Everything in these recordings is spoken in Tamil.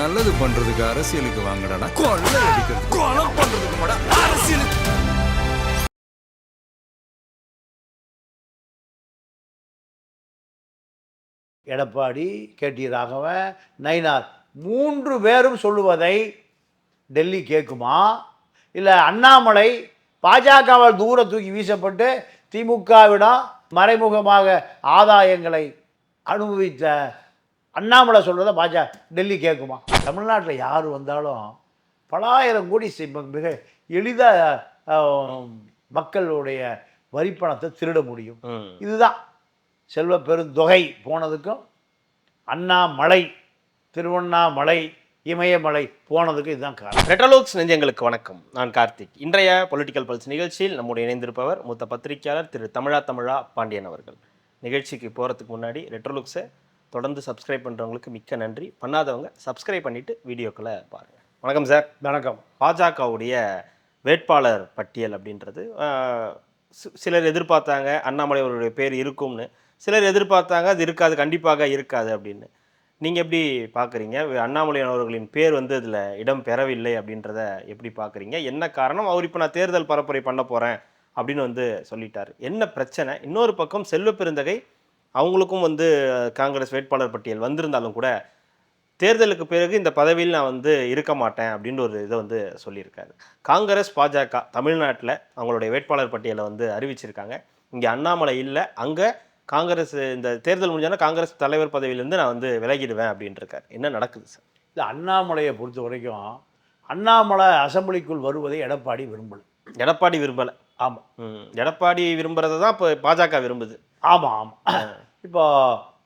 நல்லது பண்றதுக்கு அரசியலுக்கு வாங்கடா, கொள்ளை அடிக்கிறது கொலை பண்றதுக்கு மாடா அரசியலுக்கு. எடப்பாடி, கேடி ராகவன், நயினார் 3 பேரும் சொல்லுவதை டெல்லி கேட்குமா? இல்லை அண்ணாமலை பாஜகவால் தூர தூக்கி வீசப்பட்டு திமுகவிடம் மறைமுகமாக ஆதாயங்களை அனுபவித்த அண்ணாமலை சொல்கிறத டெல்லி கேட்குமா? தமிழ்நாட்டில் யார் வந்தாலும் பலாயிரம் கோடி மிக எளிதாக மக்களுடைய வரிப்பணத்தை திருட முடியும். இதுதான் செல்வ பெருந்தொகை போனதுக்கும் அண்ணாமலை, திருவண்ணாமலை, இமயமலை போனதுக்கு இதுதான் காரணம். ரெட்ரோலுக்ஸ் நெஞ்சங்களுக்கு வணக்கம். நான் கார்த்திக். இன்றைய பொலிட்டிக்கல் பல்ஸ் நிகழ்ச்சியில் நம்முடைய இணைந்திருப்பவர் மூத்த பத்திரிகையாளர் திரு தமிழா பாண்டியன் அவர்கள். நிகழ்ச்சிக்கு போகிறதுக்கு முன்னாடி ரெட்ரோலுக்ஸை தொடர்ந்து சப்ஸ்கிரைப் பண்ணுறவங்களுக்கு மிக்க நன்றி. பண்ணாதவங்க சப்ஸ்கிரைப் பண்ணிவிட்டு வீடியோக்களை பாருங்கள். வணக்கம் சார். வணக்கம். பாஜகவுடைய வேட்பாளர் பட்டியல் அப்படின்றது சிலர் எதிர்பார்த்தாங்க அண்ணாமலை அவருடைய பேர் இருக்கும்னு, சிலர் எதிர்பார்த்தாங்க அது இருக்காது, கண்டிப்பாக இருக்காது அப்படின்னு. நீங்கள் எப்படி பார்க்குறீங்க? அண்ணாமலை அவர்களின் பேர் அதில் இடம் பெறவில்லை அப்படின்றத எப்படி பார்க்குறீங்க? என்ன காரணம்? அவர் இப்போ நான் தேர்தல் பரப்புரை பண்ண போகிறேன் அப்படின்னு சொல்லிட்டார். என்ன பிரச்சனை? இன்னொரு பக்கம் செல்வ பெருந்தகை அவங்களுக்கும் காங்கிரஸ் வேட்பாளர் பட்டியல் வந்திருந்தாலும் கூட தேர்தலுக்கு பிறகு இந்த பதவியில் நான் இருக்க மாட்டேன் அப்படின்ற ஒரு இதை சொல்லியிருக்காரு. காங்கிரஸ் பாஜக தமிழ்நாட்டில் அவங்களுடைய வேட்பாளர் பட்டியலை அறிவிச்சிருக்காங்க. இங்கே அண்ணாமலை இல்லை, அங்கே காங்கிரஸ் இந்த தேர்தல் முடிஞ்சாலும் காங்கிரஸ் தலைவர் பதவியிலேருந்து நான் விலகிடுவேன் அப்படின்ட்டு இருக்காரு. என்ன நடக்குது சார்? இல்லை, அண்ணாமலையை பொறுத்த வரைக்கும் அண்ணாமலை அசம்பிளிக்குள் வருவதை எடப்பாடி விரும்பலை. எடப்பாடி விரும்பலை? ஆமாம். எடப்பாடி விரும்புறது தான் இப்போ பாஜக விரும்புது. ஆமாம் ஆமாம். இப்போ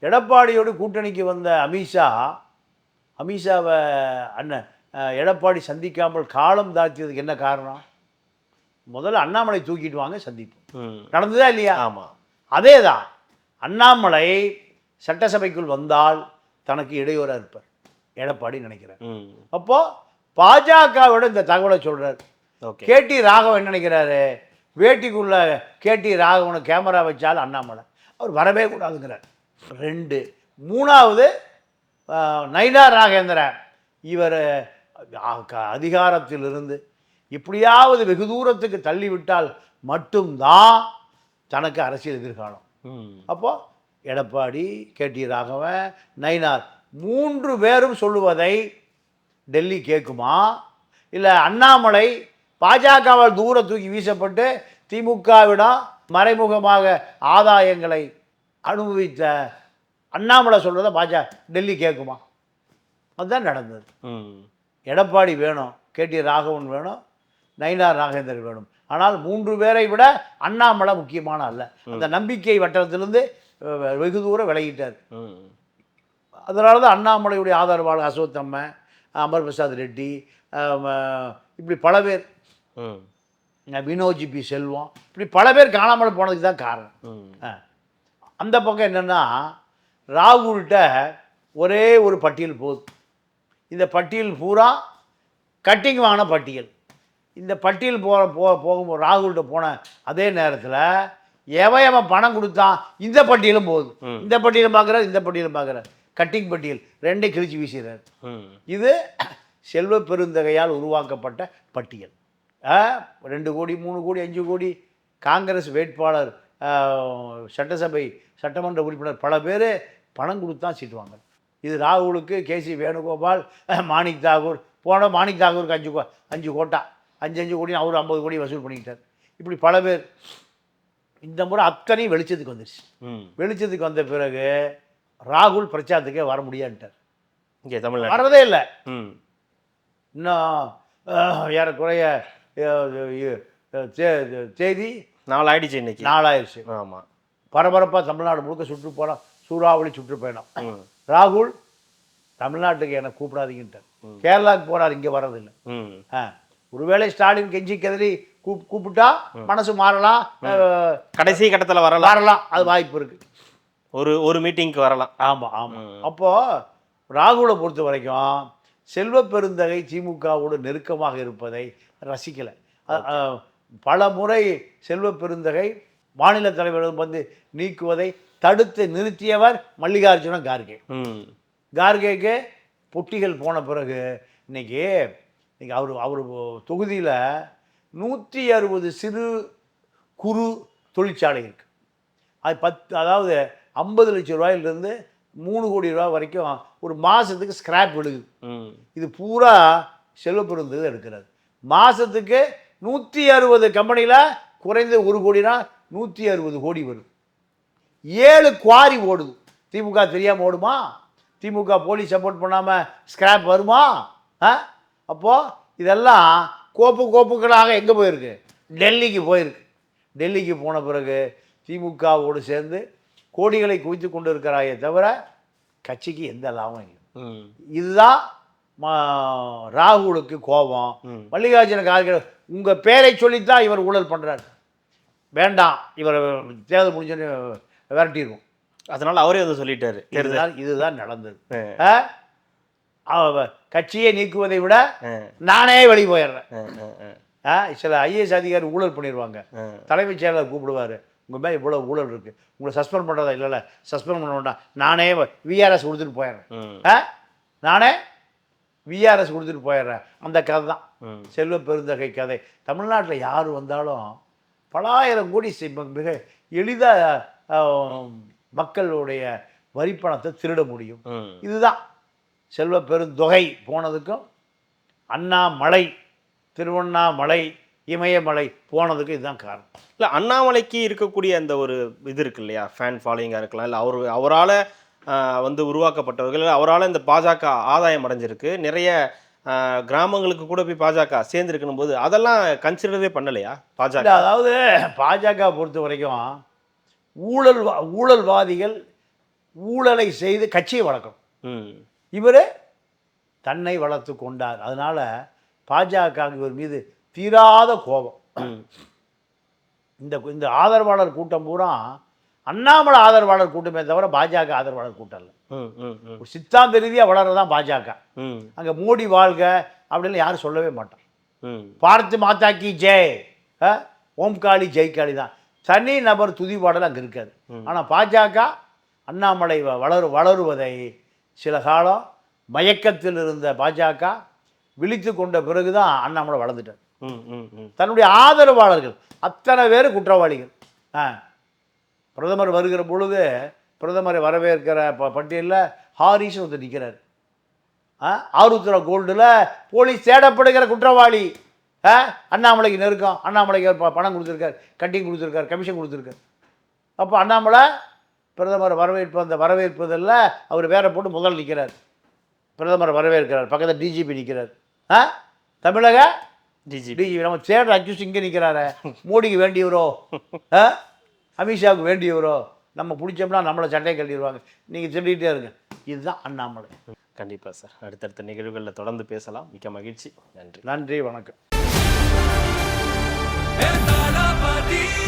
எடப்பாடியோடு கூட்டணிக்கு வந்த அமித்ஷாவை அண்ணன் எடப்பாடி சந்திக்காமல் காலம் தாழ்த்தியதுக்கு என்ன காரணம்? முதல்ல அண்ணாமலை தூக்கிட்டு வாங்க சந்திப்போம், நடந்ததா இல்லையா? ஆமாம், அதே தான். அண்ணாமலை சட்டசபைக்குள் வந்தால் தனக்கு இடையூறாக இருப்பார் எடப்பாடி நினைக்கிறார். அப்போது பாஜகவோட இந்த தகவலை சொல்கிறார். கேடி ராகவன் என்ன நினைக்கிறாரு? வேட்டிக்குள்ள கேடி ராகவனை கேமரா வச்சாலும் அண்ணாமலை அவர் வரவே கூடாதுங்கிறார். 2. 3வது நயினார் நாகேந்திரன், இவர் அதிகாரத்திலிருந்து இப்படியாவது வெகு தூரத்துக்கு தள்ளிவிட்டால் மட்டும்தான் தனக்கு அரசியல் எதிர்காலம். அப்போது எடப்பாடி, கேடி ராகவன், நயினார் 3 பேரும் சொல்லுவதை டெல்லி கேட்குமா? இல்லை அண்ணாமலை பாஜகவால் தூர தூக்கி வீசப்பட்டு திமுகவிடம் மறைமுகமாக ஆதாயங்களை அனுபவித்த அண்ணாமலை சொல்கிறத டெல்லி கேட்குமா? அதுதான் நடந்தது. எடப்பாடி வேணும், கேடி ராகவன் வேணும், நயினார் நாகேந்திரன் வேணும். ஆனால் 3 பேரை விட அண்ணாமலை முக்கியமான அல்ல. அந்த நம்பிக்கை வட்டத்திலிருந்து வெகு தூரம் விலகிட்டார். அதனால தான் அண்ணாமலையுடைய ஆதரவாளர் அசோத்தம்மன், அமர் பிரசாத் ரெட்டி, இப்படி பல பேர், வினோஜி பி செல்வம், இப்படி பல பேர் காணாமல் போனதுக்கு தான் காரணம். அந்த பக்கம் என்னென்னா, ராகுல்கிட்ட ஒரே ஒரு பட்டியல் போகுது. இந்த பட்டியல் பூரா கட்டிங் வாங்கின பட்டியல். இந்த பட்டியல் போகும்போது ராகுல்கிட்ட போன அதே நேரத்தில் எவன் பணம் கொடுத்தான் இந்த பட்டியலும் போகுது. இந்த பட்டியலும் பார்க்குறாரு, இந்த பட்டியலும் பார்க்குறாரு. கட்டிங் பட்டியல் 2 கிழிச்சு வீசுகிறார். இது செல்வ பெருந்தகையால் உருவாக்கப்பட்ட பட்டியல். 2 கோடி, 3 கோடி, 5 கோடி காங்கிரஸ் வேட்பாளர், சட்டமன்ற உறுப்பினர் பல பேர் பணம் கொடுத்தான் சீட்டு வாங்க. இது ராகுலுக்கு கேசி வேணுகோபால், மாணிக் தாகூர் போன மாணிக் தாகூருக்கு 5 கோட்டா, 5 கோடி, அவர் 50 கோடி வசூல் பண்ணிக்கிட்டார். இப்படி பல பேர். இந்த முறை அத்தனையும் வெளிச்சத்துக்கு வந்துடுச்சு. வெளிச்சத்துக்கு வந்த பிறகு ராகுல் பிரச்சாரத்துக்கே வர முடியாதுட்டார். இங்கே தமிழ்நாடு வரதே இல்லை. இன்னும் ஏறக்குறைய தேதி 4 ஆயிடுச்சு. இன்னைக்கு 4 ஆயிடுச்சு. ஆமாம். பரபரப்பாக தமிழ்நாடு முழுக்க சுற்றுப்பயணம், சூறாவளி சுற்றுப்பயணம். ராகுல் தமிழ்நாட்டுக்கு என்னை கூப்பிடாதீங்கன்ட்டார். கேரளாவுக்கு போகிறார், இங்கே வர்றதில்லை. ஒருவேளை ஸ்டாலின் கெஞ்சி கதறி கூப்பிட்டா மனசு மாறலாம், கடைசி கட்டத்தில் வரலாம், அது வாய்ப்பு இருக்குது. ஒரு மீட்டிங்க்கு வரலாம். ஆமாம் ஆமாம். அப்போது ராகுலை பொறுத்த வரைக்கும் செல்வ பெருந்தகை திமுகவோடு நெருக்கமாக இருப்பதை ரசிக்கலை. பல முறை செல்வ பெருந்தகை மாநில தலைவர்கள் நீக்குவதை தடுத்து நிறுத்தியவர் மல்லிகார்ஜுன கார்கே. கார்கேக்கு பொட்டிகள் போன பிறகு இன்னைக்கு அவர் தொகுதியில் 160 சிறு குறு தொழிற்சாலை இருக்குது. அது அதாவது 50 லட்சம் ரூபாயிலிருந்து 3 கோடி ரூபா வரைக்கும் ஒரு மாதத்துக்கு ஸ்கிராப் விழுகுது. இது பூரா செல்வப்பெருந்தது எடுக்கிறது. மாதத்துக்கு 160 கம்பெனியில் குறைந்த 1 கோடினா 160 கோடி வருது. 7 குவாரி ஓடுது. திமுக தெரியாமல் ஓடுமா? திமுக போலீஸ் சப்போர்ட் பண்ணாமல் ஸ்கிராப் வருமா? அப்போது இதெல்லாம் கோப்புகளாக எங்கே போயிருக்கு? டெல்லிக்கு போயிருக்கு. டெல்லிக்கு போன பிறகு திமுகவோடு சேர்ந்து கோடிகளை குவித்து கொண்டு இருக்கிறாயே தவிர கட்சிக்கு எந்த லாபம் இல்லை. இதுதான் ராகுலுக்கு கோபம். மல்லிகார்ஜுன கார்கே உங்கள் பேரை சொல்லித்தான் இவர் ஊழல் பண்ணுறாரு, வேண்டாம் இவர் தேர்தல் முடிஞ்சோன்னு விரட்டிடுவோம். அதனால் அவரே வந்து சொல்லிட்டாரு. இதுதான் நடந்தது. கட்சியை நீக்குவதை விட நானே வெளியே போயிடுறேன். சில ஐஏஎஸ் அதிகாரி ஊழல் பண்ணிடுவாங்க. தலைமைச் செயலர் கூப்பிடுவார், உங்கள் மேலே இவ்வளோ ஊழல் இருக்குது, உங்களை சஸ்பெண்ட் பண்ணுறதா? இல்லை சஸ்பெண்ட் பண்ண வேண்டாம், நானே விஆர்எஸ் கொடுத்துட்டு போயிடுறேன், நானே விஆர்எஸ் கொடுத்துட்டு போயிடுறேன். அந்த கதை தான் செல்வ பெருந்தகை கதை. தமிழ்நாட்டில் யார் வந்தாலும் பலாயிரம் கோடி மிக எளிதாக மக்களுடைய வரிப்பணத்தை திருட முடியும். இதுதான் செல்வ பெருந்தொகை போனதுக்கும் அண்ணாமலை, திருவண்ணாமலை, இமயமலை போனதுக்கு இதுதான் காரணம். இல்லை, அண்ணாமலைக்கு இருக்கக்கூடிய அந்த ஒரு இது இருக்கு இல்லையா, ஃபேன் ஃபாலோயிங்காக இருக்கலாம், இல்லை அவரால் வந்து உருவாக்கப்பட்டவர்கள், அவரால் இந்த பாஜக ஆதாயம் அடைஞ்சிருக்கு, நிறைய கிராமங்களுக்கு கூட போய் பாஜக சேர்ந்துருக்கணும் போது அதெல்லாம் கன்சிடரே பண்ணலையா பாஜக? அதாவது பாஜக பொறுத்த வரைக்கும் ஊழல்வாதிகள் ஊழலை செய்து கட்சியை வளர்க்கணும். இவர் தன்னை வளர்த்து கொண்டார். அதனால பாஜக இவர் மீது தீராத கோபம். இந்த ஆதரவாளர் கூட்டம் பூரா அண்ணாமலை ஆதரவாளர் கூட்டமே தவிர பாஜக ஆதரவாளர் கூட்டம் இல்லை. ஒரு சித்தாந்த ரீதியாக வளர்றதான் பாஜக. அங்கே மோடி வாழ்க அப்படின்னு யாரும் சொல்லவே மாட்டான். பாரத் மாதா கி ஜெய், ஓம்காளி ஜெய்காளி தான். தனி நபர் துதி பாடல் அங்கே இருக்காது. ஆனால் பாஜக அண்ணாமலை வளருவதை சில காலம் மயக்கத்தில் இருந்த பாஜக விழித்து கொண்ட பிறகுதான் அண்ணாமலை வளர்ந்துட்டார். தன்னுடைய ஆதரவாளர்கள் அத்தனை பேர் குற்றவாளிகள். பிரதமர் வருகிற பொழுது பிரதமரை வரவேற்கிற பட்டியலில் ஹாரிஸ் வந்து நிற்கிறார். ஆருத்ரா கோல்டில் போலீஸ் தேடப்படுகிற குற்றவாளி. அண்ணாமலைக்கு நெருக்கம், அண்ணாமலைக்கு பணம் கொடுத்துருக்கார், கட்டிங் கொடுத்துருக்கார், கமிஷன் கொடுத்துருக்கார். அப்போ அண்ணாமலை பிரதமர் வரவேற்பதில் அவர் வேற போட்டு முதல் நிற்கிறார். பிரதமர் வரவேற்கிறார், பக்கத்தில் டிஜிபி நிற்கிறார். தமிழக டிஜிபி நம்ம தேடுற அக்யூஸ் இங்கே நிற்கிறாரு. மோடிக்கு வேண்டியவரோ, அமித்ஷாவுக்கு வேண்டியவரோ, நம்ம பிடிச்சோம்னா நம்மளை சட்டையை கட்டிடுவாங்க. நீங்கள் சொல்லிகிட்டே இருங்க. இதுதான் அண்ணாமலை. கண்டிப்பாக சார், அடுத்தடுத்த நிகழ்வுகளில் தொடர்ந்து பேசலாம். மிக்க மகிழ்ச்சி. நன்றி, வணக்கம்.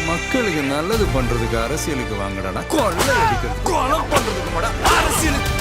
மக்களுக்கு நல்லது பண்றதுக்கு அரசியலுக்கு வாங்கடா, கொள்ளை அடிக்கிறது, கொலை பண்றதுக்கு அரசியலுக்கு